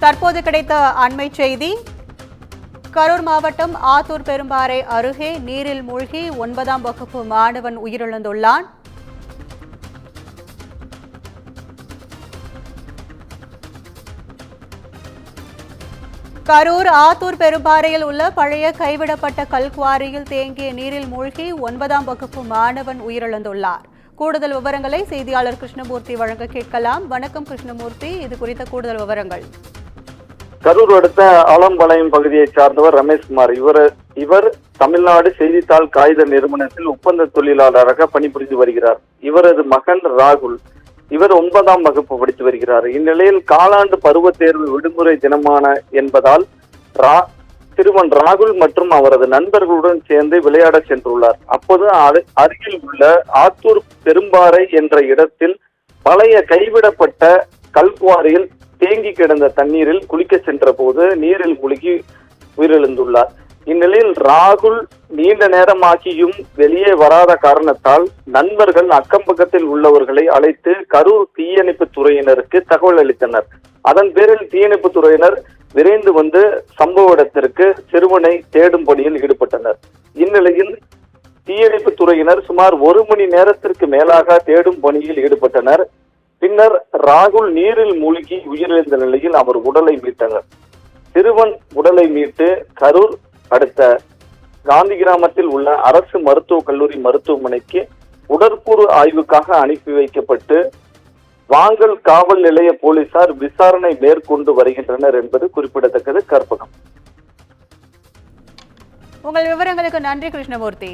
தற்போது கிடைத்த அண்மை செய்தி. கரூர் மாவட்டம் ஆத்தூர் பெரும்பாறை அருகே நீரில் மூழ்கி 9ஆம் வகுப்பு மாணவன் உயிரிழந்துள்ளான். கரூர் ஆத்தூர் பெரும்பாறையில் உள்ள பழைய கைவிடப்பட்ட கல்குவாரியில் தேங்கிய நீரில் மூழ்கி 9ஆம் வகுப்பு மாணவன் உயிரிழந்துள்ளார். கூடுதல் விவரங்களை செய்தியாளர் கிருஷ்ணமூர்த்தி வழங்க கேட்கலாம். வணக்கம் கிருஷ்ணமூர்த்தி, இது குறித்த கூடுதல் விவரங்கள். கரூர் அடுத்த ஆலம்பாளையம் பகுதியை சார்ந்தவர் ரமேஷ்குமார். இவர் தமிழ்நாடு செய்தித்தாள் காகித நிறுவனத்தில் ஒப்பந்த தொழிலாளராக பணிபுரிந்து வருகிறார். இவரது மகன் ராகுல், இவர் 9ஆம் வகுப்பு படித்து வருகிறார். இந்நிலையில் காலாண்டு பருவ தேர்வு விடுமுறை தினமான என்பதால் சிறுவன் ராகுல் மற்றும் அவரது நண்பர்களுடன் சேர்ந்து விளையாட சென்றுள்ளார். அப்போது அருகில் உள்ள ஆத்தூர் பெரும்பாறை என்ற இடத்தில் பழைய கைவிடப்பட்ட கல்குவாரியில் தேங்கி கிடந்த தண்ணீரில் குளிக்க சென்ற போது நீரில் மூழ்கி உயிரிழந்துள்ளார். இந்நிலையில் ராகுல் நீண்ட நேரமாகியும் வெளியே வராத காரணத்தால் நண்பர்கள் அக்கம் பக்கத்தில் உள்ளவர்களை அழைத்து கரூர் தீயணைப்பு துறையினருக்கு தகவல் அளித்தனர். அதன் பேரில் தீயணைப்பு துறையினர் விரைந்து வந்து சம்பவ இடத்திற்கு சிறுவனை தேடும் பணியில் ஈடுபட்டனர். இந்நிலையில் தீயணைப்பு துறையினர் சுமார் 1 மணி நேரத்திற்கு மேலாக தேடும் பணியில் ஈடுபட்டனர். பின்னர் ராகுல் நீரில் மூழ்கி உயிரிழந்த நிலையில் அவர் உடலை மீட்டனர். சிறுவன் உடலை மீட்டு கரூர் அடுத்த காந்தி கிராமத்தில் உள்ள அரசு மருத்துவக் கல்லூரி மருத்துவமனைக்கு உடற்கூறு ஆய்வுக்காக அனுப்பி வைக்கப்பட்டு வாங்கல் காவல் நிலைய போலீசார் விசாரணை மேற்கொண்டு வருகின்றனர் என்பது குறிப்பிடத்தக்கது. கற்பகம், உங்கள் விவரங்களுக்கு நன்றி கிருஷ்ணமூர்த்தி.